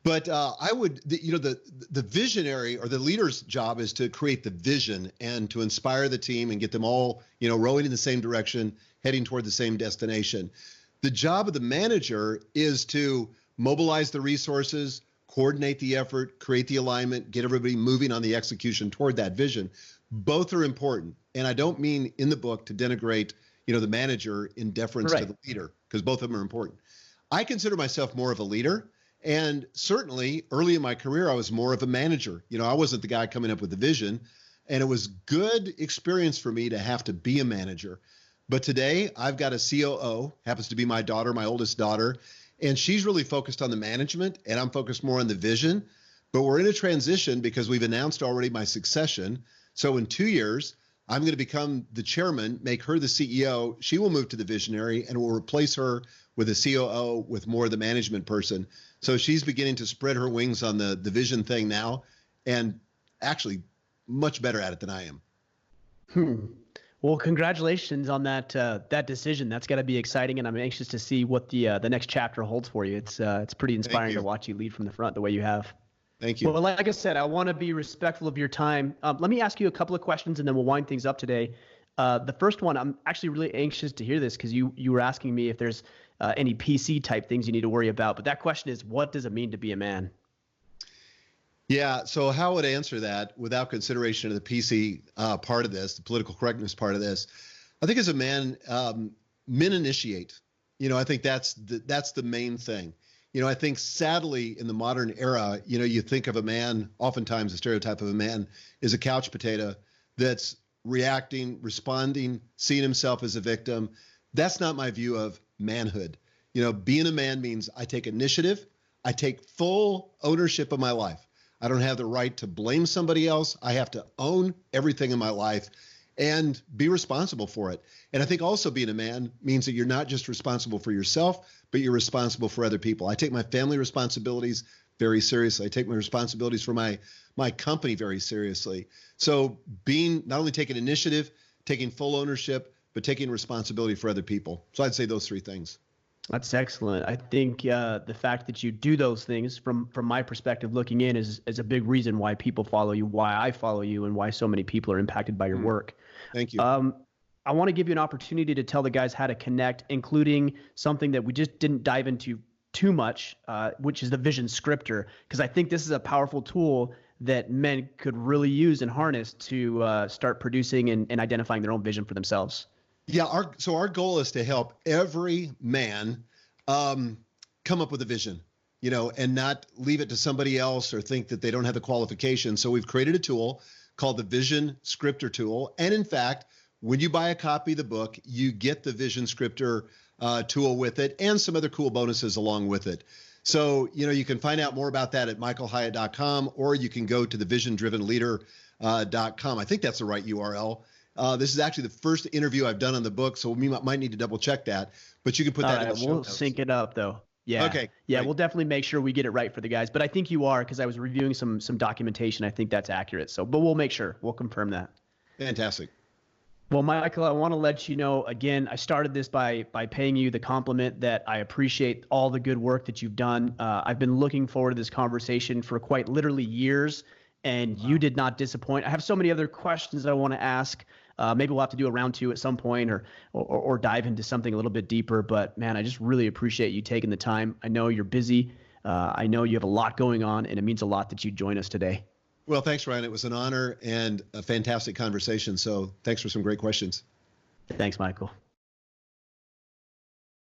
[SPEAKER 2] But the visionary or the leader's job is to create the vision and to inspire the team and get them all, rowing in the same direction, heading toward the same destination. The job of the manager is to mobilize the resources, coordinate the effort, create the alignment, get everybody moving on the execution toward that vision. Both are important. And I don't mean in the book to denigrate, the manager in deference to the leader, because both of them are important. I consider myself more of a leader. And certainly early in my career, I was more of a manager. I wasn't the guy coming up with the vision. And it was good experience for me to have to be a manager. But today I've got a COO, happens to be my daughter, my oldest daughter. And she's really focused on the management, and I'm focused more on the vision. But we're in a transition because we've announced already my succession. So in 2 years, I'm going to become the chairman, make her the CEO. She will move to the visionary, and we'll replace her with a COO with more of the management person. So she's beginning to spread her wings on the vision thing now, and actually much better at it than I am.
[SPEAKER 1] Well, congratulations on that decision. That's got to be exciting, and I'm anxious to see what the next chapter holds for you. It's pretty inspiring to watch you lead from the front the way you have.
[SPEAKER 2] Thank you.
[SPEAKER 1] Well, like I said, I want to be respectful of your time. Let me ask you a couple of questions and then we'll wind things up today. The first one, I'm actually really anxious to hear this because you were asking me if there's any PC type things you need to worry about. But that question is, what does it mean to be a man?
[SPEAKER 2] Yeah. So how would I answer that without consideration of the PC part of this, the political correctness part of this? I think as a man, men initiate. I think that's the main thing. I think sadly in the modern era, you think of a man, oftentimes the stereotype of a man is a couch potato that's reacting, responding, seeing himself as a victim. That's not my view of manhood. Being a man means I take initiative. I take full ownership of my life. I don't have the right to blame somebody else. I have to own everything in my life and be responsible for it. And I think also being a man means that you're not just responsible for yourself, but you're responsible for other people. I take my family responsibilities very seriously. I take my responsibilities for my company very seriously. So being not only taking initiative, taking full ownership, but taking responsibility for other people. So I'd say those three things.
[SPEAKER 1] That's excellent. I think the fact that you do those things from my perspective looking in is a big reason why people follow you, why I follow you, and why so many people are impacted by your work.
[SPEAKER 2] Thank you.
[SPEAKER 1] I want to give you an opportunity to tell the guys how to connect, including something that we just didn't dive into too much, which is the vision scripter, because I think this is a powerful tool that men could really use and harness to start producing and identifying their own vision for themselves.
[SPEAKER 2] Yeah. Our goal is to help every man come up with a vision, and not leave it to somebody else or think that they don't have the qualifications. So we've created a tool called the Vision Scripter tool. And in fact, when you buy a copy of the book, you get the Vision Scripter tool with it and some other cool bonuses along with it. So, you can find out more about that at michaelhyatt.com, or you can go to thevisiondrivenleader.com. I think that's the right URL. This is actually the first interview I've done on the book, so we might need to double check that. But you can put that in the show notes.
[SPEAKER 1] We'll sync it up, though. Yeah.
[SPEAKER 2] Okay.
[SPEAKER 1] Yeah,
[SPEAKER 2] great.
[SPEAKER 1] we'll definitely make sure we get it right for the guys. But I think you are, because I was reviewing some documentation. I think that's accurate. So, but we'll make sure. We'll confirm that.
[SPEAKER 2] Fantastic.
[SPEAKER 1] Well, Michael, I want to let you know, again, I started this by paying you the compliment that I appreciate all the good work that you've done. I've been looking forward to this conversation for quite literally years, and you did not disappoint. I have so many other questions I want to ask. Maybe we'll have to do a round two at some point or dive into something a little bit deeper. But, man, I just really appreciate you taking the time. I know you're busy. I know you have a lot going on, and it means a lot that you join us today.
[SPEAKER 2] Well, thanks, Ryan. It was an honor and a fantastic conversation. So thanks for some great questions.
[SPEAKER 1] Thanks, Michael.